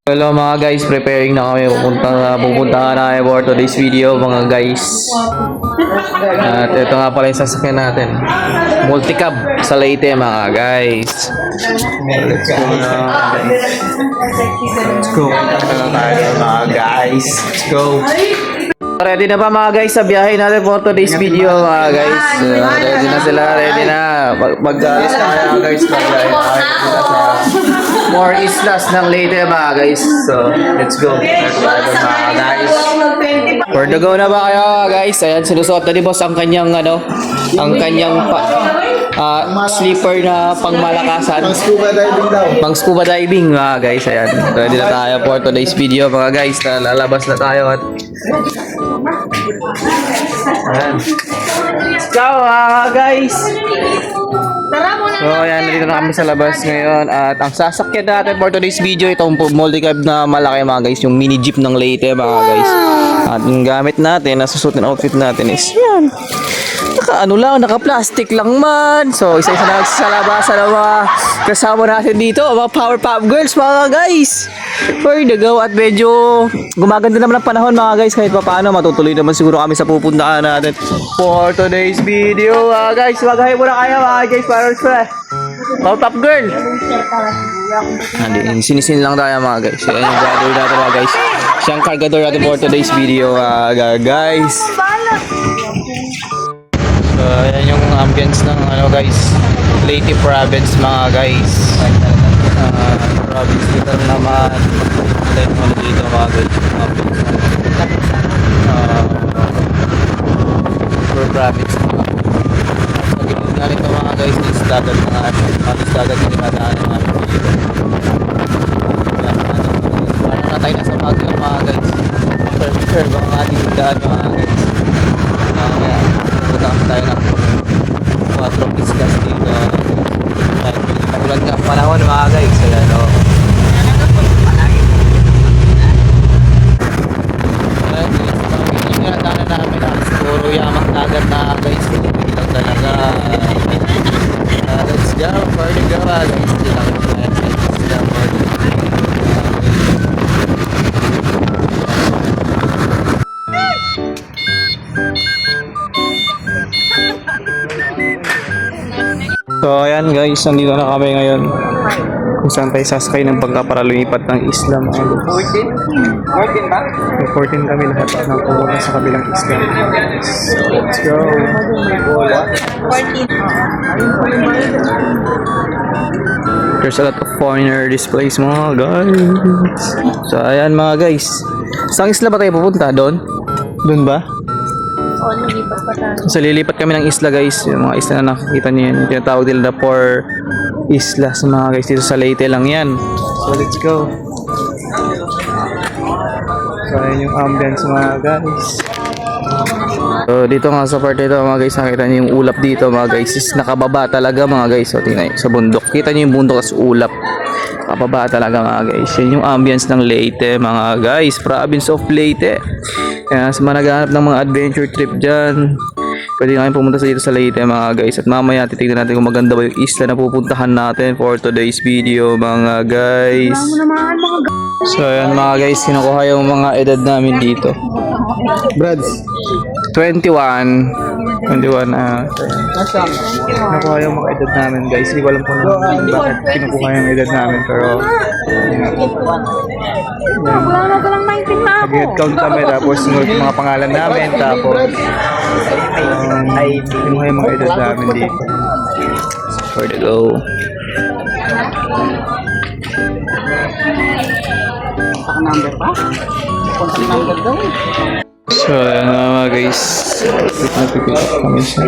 Hello mga guys, preparing na kami pupunta na for today's video mga guys. At ito nga pala yung sasakyan natin. Multicab sa Leyte mga guys. Let's go na. Let's go. Mga guys. Let's go. Ready na ba mga guys sa biyahe natin for today's video mga guys? Ready na sila, ready na. Mag-alis na kaya guys. More islas ng Leyte mga guys. So, let's go. Mga guys. For the go na ba kayo guys? Ayan, sinusuot na ni boss ang kanyang sleeper na pangmalakasan. Pang scuba diving daw. Pang scuba diving mga guys. Ayan, ready na tayo for today's video mga guys. Lalabas na tayo at ayan. Let's go mga guys. So ayan, nandito na kami sa labas ngayon. At ang sasakyan natin for today's video, itong multicab na malaki mga guys, yung mini jeep ng Leyte mga guys. At yung gamit natin, nasusuot ng outfit natin is yan. Naka-plastic lang man. So isa-isa na sa labasan ng mga kasama natin dito, mga Power Pop Girls mga guys. For the go at medyo gumaganda naman ang panahon mga guys. Kahit pa paano, matutuloy naman siguro kami sa pupuntahan natin for today's video mga guys. Magahay muna kayo mga guys para sa Power Pop Girl. Sinisin lang tayo mga guys. Yan yung brother natin mga guys. Siyang cargador natin for today's video mga guys. So ayan yung ambience ng guys, Leyte province mga guys. Province dito naman. Then dito mga guys, ambience for province mga. Sa gilid nga nito mga guys, is dagat mga dagat na dinadaanan namin dito. Parang natay na sa mga guys. Sure, baka nga ating daan mga guys. Punta tayo ng 4 islas dito. Tulad nga panahon mga guys. Ayan o. Yung tinatanan namin na puro yamang dagat na guys. Hindi lang talaga. Let's go for the go guys. Hindi lang So ayan guys, nandito na kami ngayon kung saan tayo sasakay ng bangka para lumipat ng isla mga guys. 14 ba? 14 kami lahat ng pumunta sa kabilang isla. Let's go. There's a lot of foreigner displays mga guys. So ayan mga guys, saan isla ba tayo pupunta? Doon? Doon ba? So lilipat kami ng isla guys. Yung mga isla na nakikita niyo yan, tinatawag nila na 4 isla sa mga guys. Dito sa Leyte lang yan. So let's go. So ayan yung ambience mga guys. So dito nga sa part ito mga guys, nakita niyo yung ulap dito mga guys, is nakababa talaga mga guys. So tingnan niyo sa bundok, kita niyo yung bundok sa ulap, nakababa talaga mga guys. Yan yung ambience ng Leyte mga guys, province of Leyte. Kaya sa mga naghahanap ng mga adventure trip dyan, pwede nga pumunta dito sa Leyte mga guys. At mamaya titignan natin kung maganda ba yung isla na pupuntahan natin for today's video mga guys. So ayan mga guys, kinukuha yung mga edad namin dito. Brad, 21 kinukuha yung mga edad namin guys. Hindi ko alam kung bakit kinukuha yung edad namin, pero mag-head count kami tapos sunod yung mga pangalan namin, tapos kinukuha yung mga edad namin dito for the go. Number pa? Contact number daw. So ayan mga guys, pick up kami sa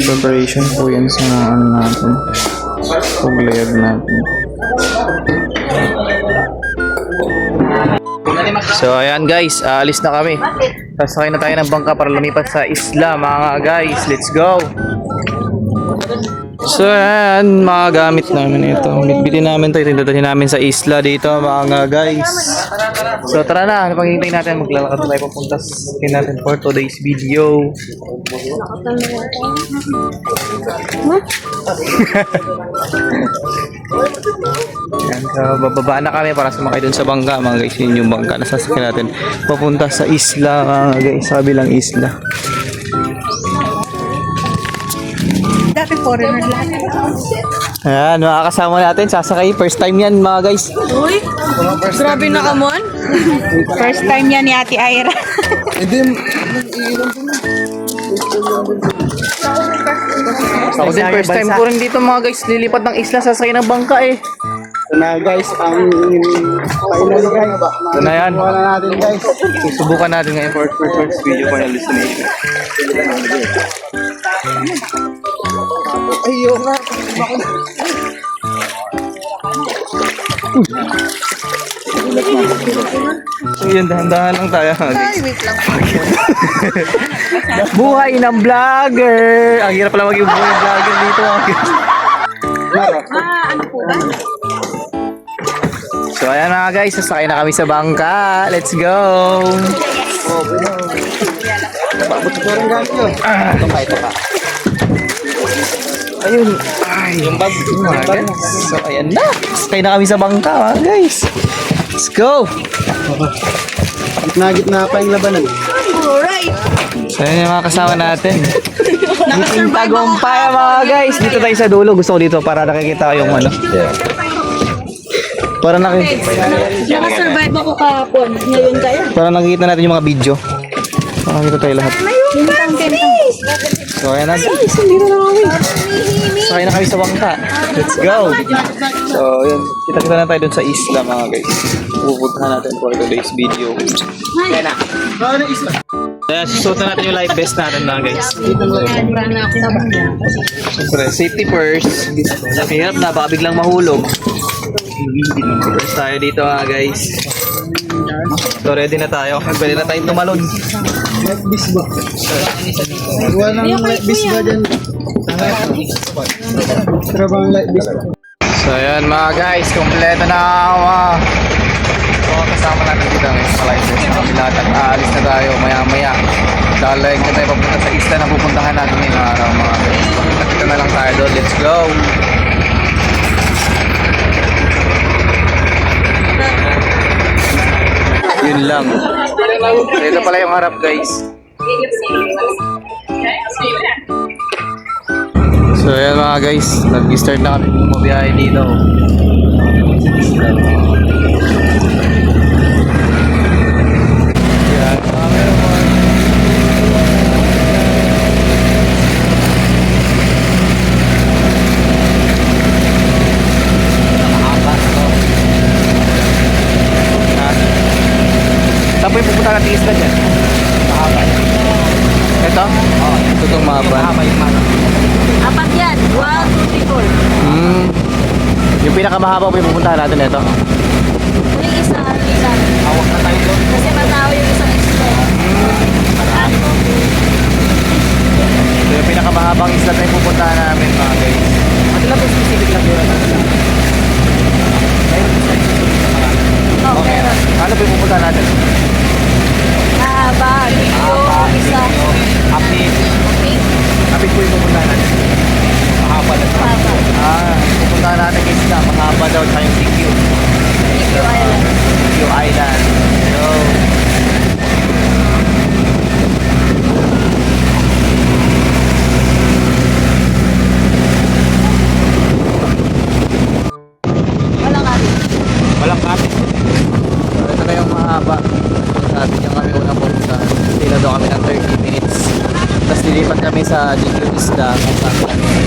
preparation po yan sa ano natin, pag-layout natin. So ayan guys, alis na kami. Sasakay na tayo ng bangka para lumipat sa isla mga guys. Let's go. So ayan, mga gamit namin ito. Bitbitin namin ito, itindadalhin namin sa isla dito mga guys. So tara na, ano pang hintay natin? Maglalakad tayo papunta natin for today's video. Ayan, so bababa na kami para sumakay dun sa bangka mga guys. Yun yung bangka na sasakyan natin papunta sa isla mga guys, sa kabilang isla. Dati foreigner lahat. Ayan, makakasama natin, sasakay. First time yan mga guys. Uy, grabe na kamon. First time yan ni Ate Ira. Hindi, Ako din, first time ko rin dito mga guys. Lilipat ng isla, sasakay ng bangka eh. ito na guys, ang kainan guys. Ito na yan. Wala natin guys. Susubukan natin ngayon for first video final destination. Ayun nga. So yun, dahan-dahan lang tayo mga guys. Ay, wait lang. Buhay ng vlogger! Ang hirap pala maging buhay ng vlogger dito mga guys. Ano po ba? So ayan mga guys, sasakay na kami sa bangka. Let's go! Bakit ko rin guys yun? Ito pa. Ayun. Ay, yung bag. Mga guys. So ayan na. Sakay na kami sa bangka mga guys. Let's go! Gitna pa yung labanan. Alright. So ayan yung mga kasama natin. Meeting tagumpay mga guys. Dito tayo sa dulo. Gusto ko dito para nakikita ko yung ano. Para Nakasurvive ako kahapon. Ngayon tayo. para nakikita natin yung mga video. Para nakikita tayo lahat. Yung content. So ayan na guys. Dito na kami. Sakay na kami sa bangka. Let's go! So yun. Kita-kita na tayo dun sa isla mga guys. Pupuntahan natin for today's video. Ayan na. Ayan, susuot na natin yung life vest natin mga guys. Siyempre, safety first. Hirap na, baka biglang mahulog. First tayo dito mga guys. So ready na tayo. Pwede na tayong tumalon. Light bis ba? Walang light bis ba dyan? Pero bang light bis ba? So ayan mga guys, kompleto na kasama natin dito ang sa life vest na kami lahat at aalis na tayo maya maya. Dahil na tayo papunta sa isla na pupuntahan natin ngayong araw mga guys. Pakita na lang tayo doon. Let's go! Yun lang. Ito pala yung harap guys. So ayan mga guys, nag-start na kami bumabiyahe dito. Yan, saan po yung pupunta natin isla dyan? Mahabay. Ito? Oo, ito itong mahabay. Mahabay yung mahabay. Apat yan. 1, 2, 3, 4. Yung pinakamahaba po yung pupuntahan natin ito. Yung isa. Hawak na tayo doon. Kasi matawa yung isang isla. So yung pinakamahabang isla na yung pupuntahan namin mga guys. Ano lang po specific lang yun? Okay. Ano po yung pupuntahan natin? Mahaba. Yung isa. Apit. Apit po yung pupuntahan natin. Mahaba na sa pupuntahan natin isla. Mahaba daw sa yung CQ. CQ Island. Hello. Walang kapit. Walang kapit. So, ito na yung mahaba. Natin yung kami unang pupuntahan. Sila daw kami ng 30 minutes. Tapos lilipat kami sa DQ Isla. Kung saan kami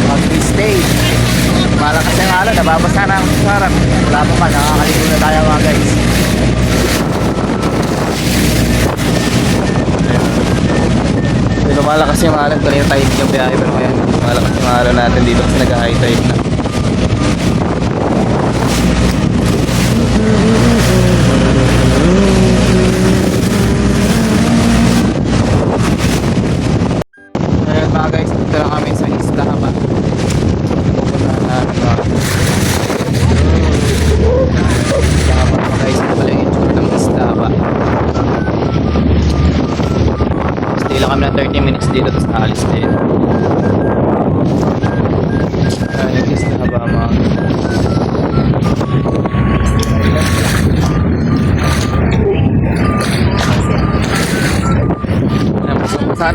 mag-stay. Malakas yung alon. Nababasa na ang sarap. Wala pa man. Nakakaligo na tayo mga guys. So, lumalakas yung alon. Kanina tayo yung biyahe. Pero ngayon, lumalakas yung alon natin dito kasi nag-high tide na. Ayan mga guys, dito lang kami sa isla Haba. Pupuntahan natin mga isla Haba mga guys. Ito pala yung itsura ng isla Haba. Stay lang kami ng 30 minutes dito tapos naalis din. Ayan yung isla Haba mga guys.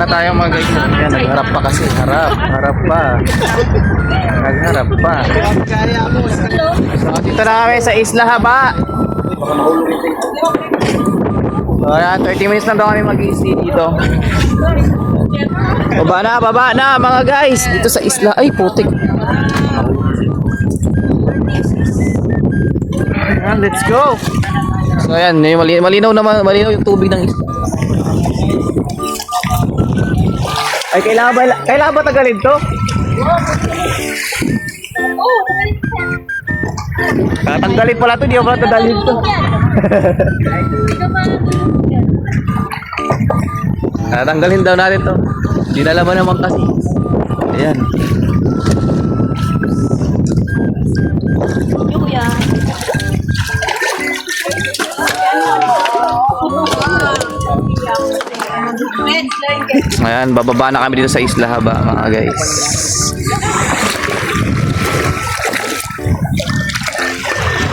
tayo mga guys. Ayan, nagharap pa kasi. Harap pa. Nagharap pa. Kaya mo. So, dito na kami sa Isla Haba. So, ayan, 30 minutes lang daw kami mag-i-stay dito. Baba na mga guys. Dito sa Isla. Ay, putik. Ayan, let's go. So, ayan, malinaw yung tubig ng isla. Ay, kailangan ba tagalin to? Tatanggalin pala to, di ba tagalin to? Tatanggalin daw natin to. Dinalaman naman kasi. Ayan. Ayan, bababa na kami dito sa Isla Haba mga guys.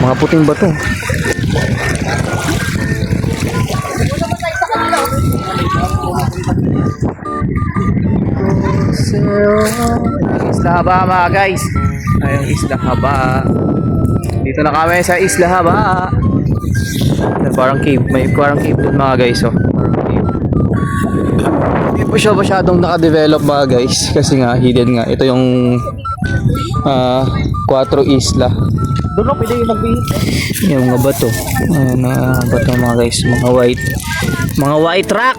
Mga puting bato. Isla Haba mga guys. Ayun, Isla Haba. Dito na kami sa Isla Haba. Parang cave. May parang cave dun mga guys. Oh. Parang cave. Hindi po siya masyadong nakadevelop mga guys. Kasi nga, hidden nga. Ito yung 4 isla. Doon lang, pwede yung mag-bihit. Yung mga bato. Mga bato mga guys. Mga white rock.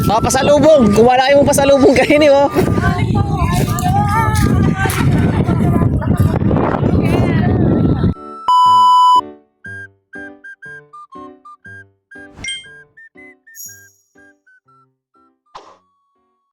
Mga pasalubong. Kung wala yung pasalubong kayo niyo.